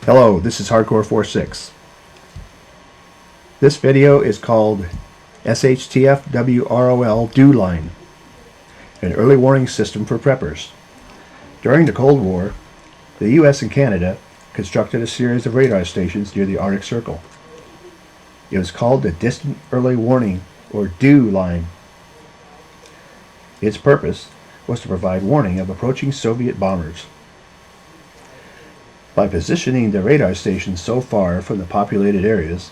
Hello, this is Hardcore46. This video is called SHTF WROL DEW Line, an early warning system for preppers. During the Cold War, the US and Canada constructed a series of radar stations near the Arctic Circle. It was called the Distant Early Warning, or DEW Line. Its purpose was to provide warning of approaching Soviet bombers. By positioning the radar stations so far from the populated areas,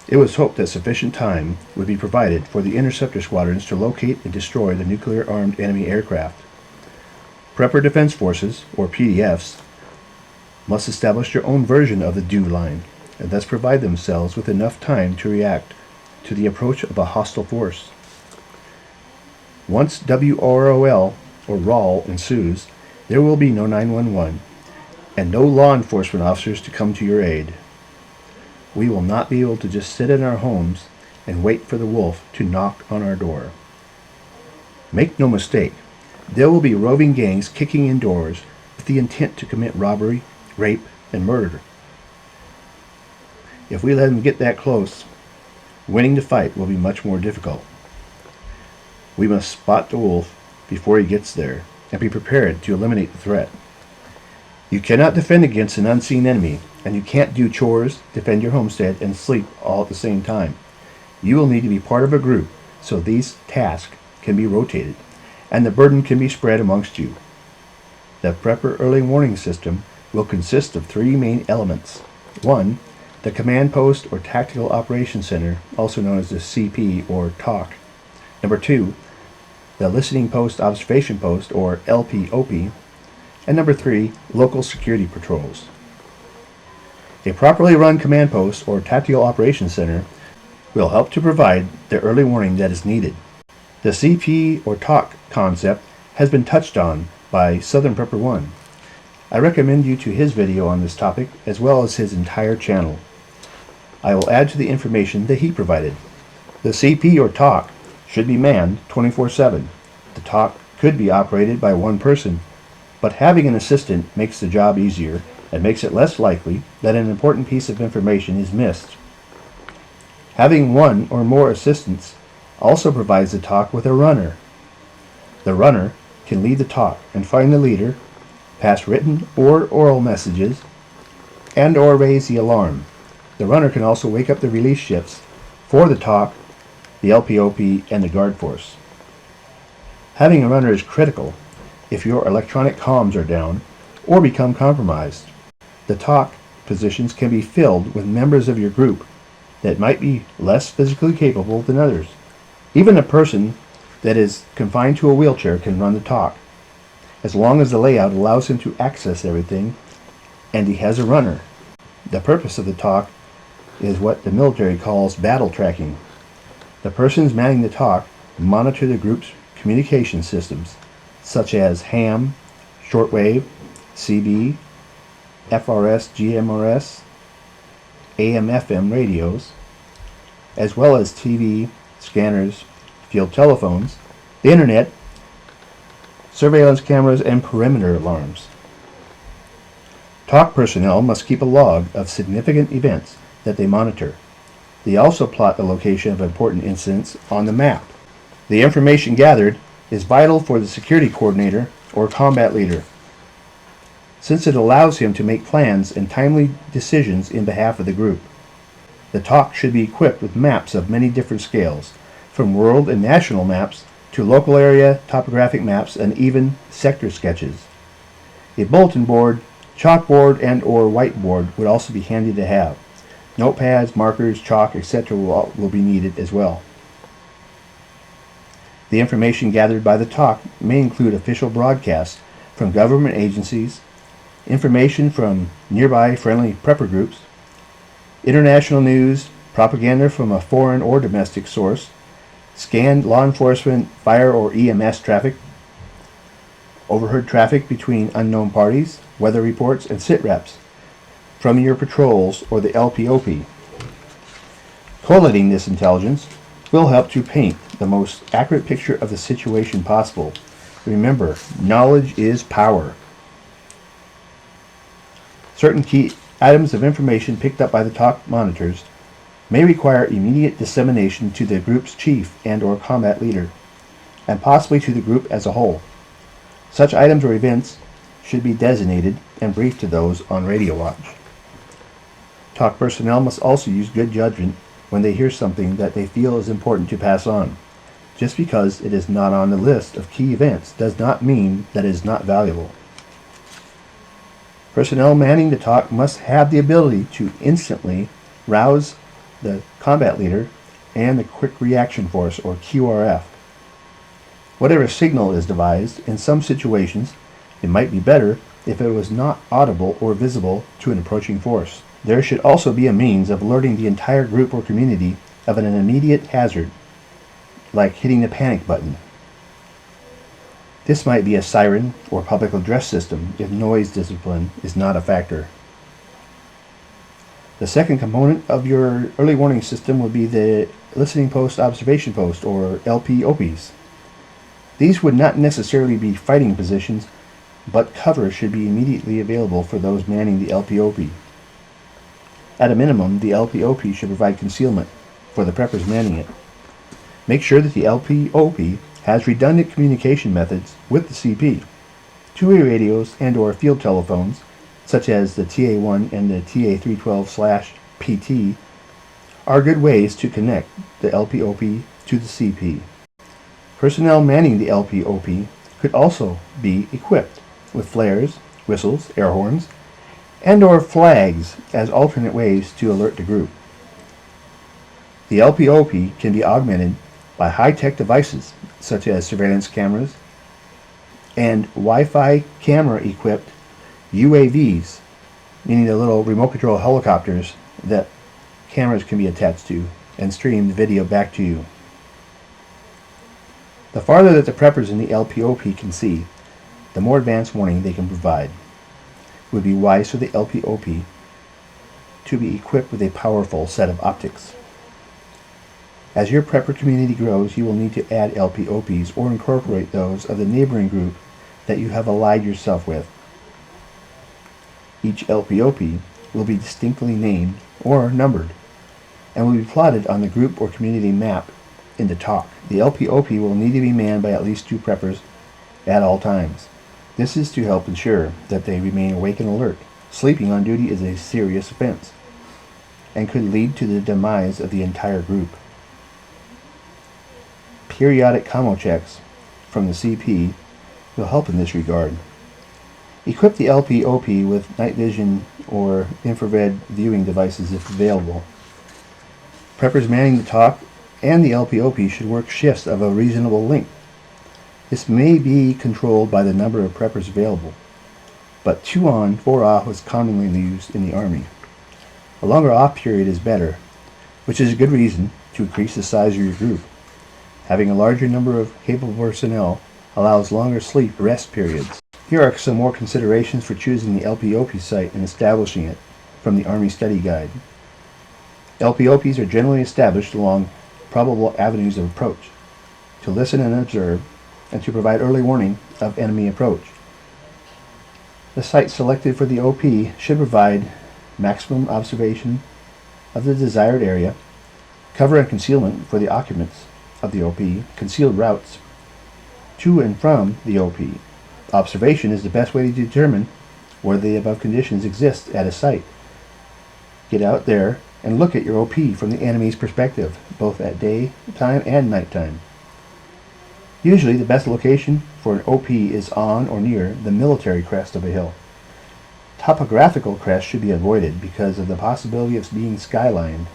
it was hoped that sufficient time would be provided for the interceptor squadrons to locate and destroy the nuclear-armed enemy aircraft. Prepper Defense Forces, or PDFs, must establish their own version of the DEW Line, and thus provide themselves with enough time to react to the approach of a hostile force. Once WROL, or ROL, ensues, there will be no 911, and no law enforcement officers to come to your aid. We will not be able to just sit in our homes and wait for the wolf to knock on our door. Make no mistake, there will be roving gangs kicking in doors with the intent to commit robbery, rape, and murder. If we let them get that close, winning the fight will be much more difficult. We must spot the wolf before he gets there and be prepared to eliminate the threat. You cannot defend against an unseen enemy, and you can't do chores, defend your homestead, and sleep all at the same time. You will need to be part of a group so these tasks can be rotated, and the burden can be spread amongst you. The Prepper Early Warning System will consist of three main elements. 1. The Command Post or Tactical Operations Center, also known as the CP or TOC. Number 2. The Listening Post Observation Post, or LPOP. And number 3, local security patrols. A properly run command post or tactical operations center will help to provide the early warning that is needed. The CP or TOC concept has been touched on by Southern Prepper 1. I recommend you to his video on this topic as well as his entire channel. I will add to the information that he provided. The CP or TOC should be manned 24/7. The TOC could be operated by one person, but having an assistant makes the job easier and makes it less likely that an important piece of information is missed. Having one or more assistants also provides the TOC with a runner. The runner can lead the TOC and find the leader, pass written or oral messages, and or raise the alarm. The runner can also wake up the release shifts for the TOC, the LPOP, and the guard force. Having a runner is critical if your electronic comms are down or become compromised. The TOC positions can be filled with members of your group that might be less physically capable than others. Even a person that is confined to a wheelchair can run the TOC, as long as the layout allows him to access everything and he has a runner. The purpose of the TOC is what the military calls battle tracking. The persons manning the TOC monitor the group's communication systems, such as ham, shortwave, CB, FRS, GMRS, AM/FM radios, as well as TV, scanners, field telephones, the internet, surveillance cameras, and perimeter alarms. TOC personnel must keep a log of significant events that they monitor. They also plot the location of important incidents on the map. The information gathered is vital for the security coordinator or combat leader, since it allows him to make plans and timely decisions in behalf of the group. The TOC should be equipped with maps of many different scales, from world and national maps to local area topographic maps and even sector sketches. A bulletin board, chalkboard, and or whiteboard would also be handy to have. Notepads, markers, chalk, etc. will be needed as well. The information gathered by the TOC may include official broadcasts from government agencies, information from nearby friendly prepper groups, international news, propaganda from a foreign or domestic source, scanned law enforcement, fire or EMS traffic, overheard traffic between unknown parties, weather reports, and sit-reps from your patrols or the LPOP. Collating this intelligence will help to paint the most accurate picture of the situation possible. Remember, knowledge is power. Certain key Items of information picked up by the TOC monitors may require immediate dissemination to the group's chief and/or combat leader, and possibly to the group as a whole. Such items or events should be designated and briefed to those on radio watch. TOC personnel must also use good judgment when they hear something that they feel is important to pass on. Just because it is not on the list of key events does not mean that it is not valuable. Personnel manning the TOC must have the ability to instantly rouse the combat leader and the Quick Reaction Force, or QRF. Whatever signal is devised, in some situations, it might be better if it was not audible or visible to an approaching force. There should also be a means of alerting the entire group or community of an immediate hazard, like hitting the panic button. This might be a siren or public address system if noise discipline is not a factor. The second component of your early warning system would be the Listening Post Observation Post, or LPOPs. These would not necessarily be fighting positions, but cover should be immediately available for those manning the LPOP. At a minimum, the LPOP should provide concealment for the preppers manning it. Make sure that the LPOP has redundant communication methods with the CP. Two-way radios and/or field telephones, such as the TA1 and the TA312/PT, are good ways to connect the LPOP to the CP. Personnel manning the LPOP could also be equipped with flares, whistles, air horns, and/or flags as alternate ways to alert the group. The LPOP can be augmented by high-tech devices such as surveillance cameras and Wi-Fi camera-equipped UAVs, meaning the little remote control helicopters that cameras can be attached to and stream the video back to you. The farther that the preppers in the LPOP can see, the more advanced warning they can provide. It would be wise for the LPOP to be equipped with a powerful set of optics. As your prepper community grows, you will need to add LPOPs or incorporate those of the neighboring group that you have allied yourself with. Each LPOP will be distinctly named or numbered and will be plotted on the group or community map in the TOC. The LPOP will need to be manned by at least two preppers at all times. This is to help ensure that they remain awake and alert. Sleeping on duty is a serious offense and could lead to the demise of the entire group. Periodic commo checks from the CP will help in this regard. Equip the LPOP with night vision or infrared viewing devices if available. Preppers manning the TOC and the LPOP should work shifts of a reasonable length. This may be controlled by the number of preppers available, but 2 on, 4 off was commonly used in the Army. A longer off period is better, which is a good reason to increase the size of your group. Having a larger number of capable personnel allows longer sleep rest periods. Here are some more considerations for choosing the LPOP site and establishing it from the Army Study Guide. LPOPs are generally established along probable avenues of approach, to listen and observe, and to provide early warning of enemy approach. The site selected for the OP should provide maximum observation of the desired area, cover and concealment for the occupants of the OP, concealed routes to and from the OP. Observation is the best way to determine whether the above conditions exist at a site. Get out there and look at your OP from the enemy's perspective, both at daytime and nighttime. Usually the best location for an OP is on or near the military crest of a hill. Topographical crests should be avoided because of the possibility of being skylined.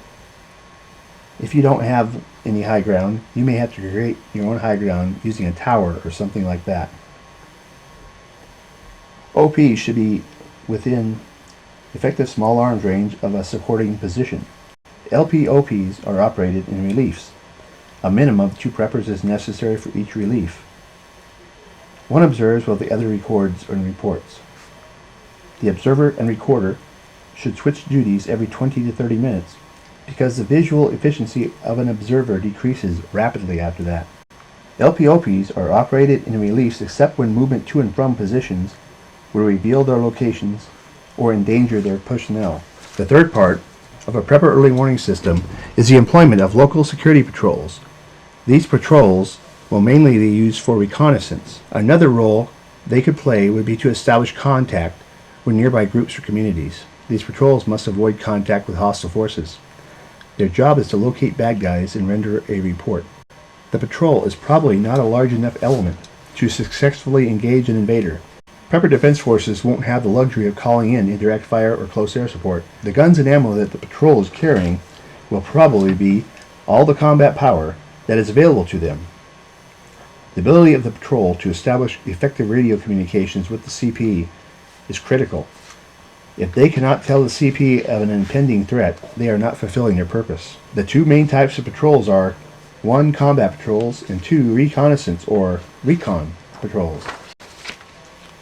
If you don't have any high ground, you may have to create your own high ground using a tower or something like that. OP should be within effective small arms range of a supporting position. LPOPs are operated in reliefs. A minimum of 2 preppers is necessary for each relief. One observes while the other records and reports. The observer and recorder should switch duties every 20 to 30 minutes because the visual efficiency of an observer decreases rapidly after that. LPOPs are operated in reliefs except when movement to and from positions will reveal their locations or endanger their personnel. The third part of a prepper early warning system is the employment of local security patrols. These patrols will mainly be used for reconnaissance. Another role they could play would be to establish contact with nearby groups or communities. These patrols must avoid contact with hostile forces. Their job is to locate bad guys and render a report. The patrol is probably not a large enough element to successfully engage an invader. Prepper defense forces won't have the luxury of calling in indirect fire or close air support. The guns and ammo that the patrol is carrying will probably be all the combat power that is available to them. The ability of the patrol to establish effective radio communications with the CP is critical. If they cannot tell the CP of an impending threat, they are not fulfilling their purpose. The two main types of patrols are 1. Combat patrols and 2. Reconnaissance or recon patrols.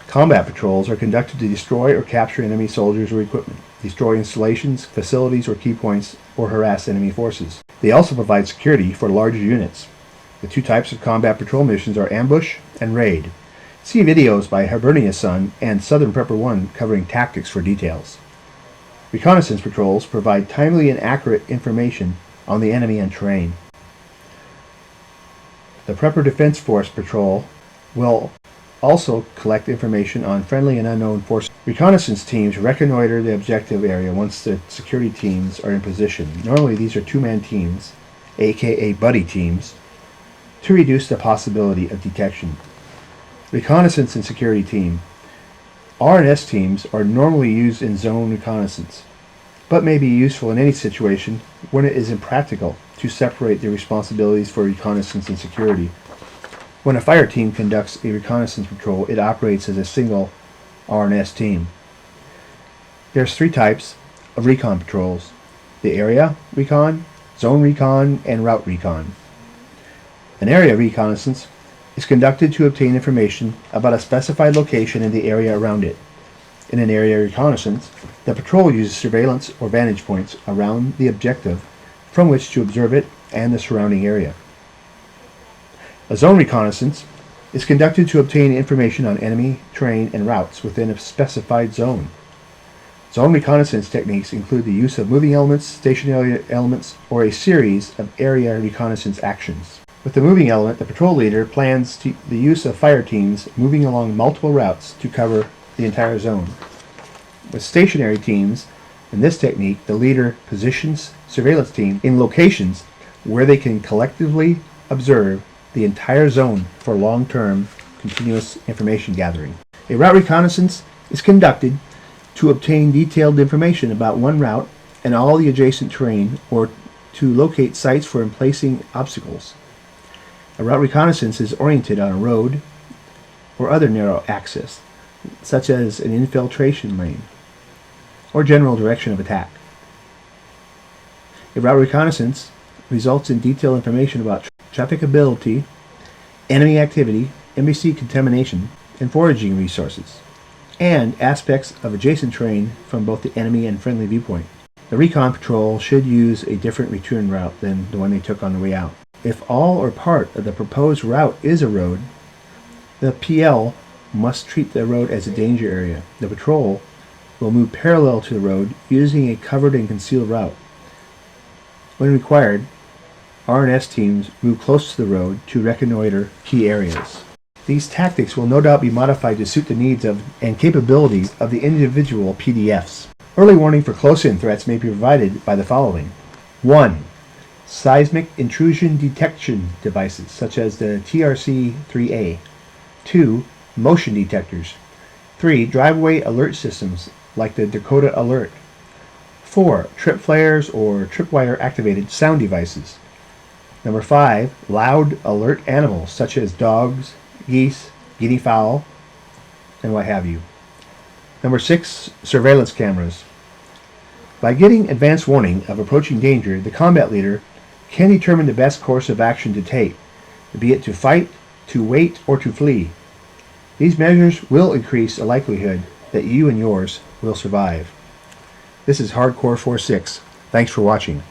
Combat patrols are conducted to destroy or capture enemy soldiers or equipment, destroy installations, facilities, or key points, or harass enemy forces. They also provide security for larger units. The two types of combat patrol missions are ambush and raid. See videos by Hibernia's Son and Southern Prepper 1 covering tactics for details. Reconnaissance patrols provide timely and accurate information on the enemy and terrain. The Prepper Defense Force Patrol will also collect information on friendly and unknown forces. Reconnaissance teams reconnoiter the objective area once the security teams are in position. Normally these are two-man teams, aka buddy teams, to reduce the possibility of detection. Reconnaissance and security team. R&S teams are normally used in zone reconnaissance, but may be useful in any situation when it is impractical to separate the responsibilities for reconnaissance and security. When a fire team conducts a reconnaissance patrol, it operates as a single R&S team. There's 3 types of recon patrols: the area recon, zone recon, and route recon. An area reconnaissance is conducted to obtain information about a specified location in the area around it. In an area reconnaissance, the patrol uses surveillance or vantage points around the objective from which to observe it and the surrounding area. A zone reconnaissance is conducted to obtain information on enemy, terrain, and routes within a specified zone. Zone reconnaissance techniques include the use of moving elements, stationary elements, or a series of area reconnaissance actions. With the moving element, the patrol leader plans the use of fire teams moving along multiple routes to cover the entire zone. With stationary teams, in this technique, the leader positions surveillance teams in locations where they can collectively observe the entire zone for long-term continuous information gathering. A route reconnaissance is conducted to obtain detailed information about one route and all the adjacent terrain, or to locate sites for emplacing obstacles. A route reconnaissance is oriented on a road or other narrow axis, such as an infiltration lane or general direction of attack. A route reconnaissance results in detailed information about trafficability, enemy activity, NBC contamination, and foraging resources, and aspects of adjacent terrain from both the enemy and friendly viewpoint. The recon patrol should use a different return route than the one they took on the way out. If all or part of the proposed route is a road, the PL must treat the road as a danger area. The patrol will move parallel to the road using a covered and concealed route. When required, R&S teams move close to the road to reconnoiter key areas. These tactics will no doubt be modified to suit the needs of and capabilities of the individual PDFs. Early warning for close-in threats may be provided by the following. 1. Seismic intrusion detection devices, such as the TRC-3A. 2. Motion detectors. 3. Driveway alert systems, like the Dakota Alert. 4. Trip flares or tripwire activated sound devices. Number 5. Loud alert animals, such as dogs, geese, guinea fowl, and what have you. Number 6. Surveillance cameras. By getting advance warning of approaching danger, the combat leader can determine the best course of action to take, be it to fight, to wait, or to flee. These measures will increase the likelihood that you and yours will survive. This is Hardcore 46. Thanks for watching.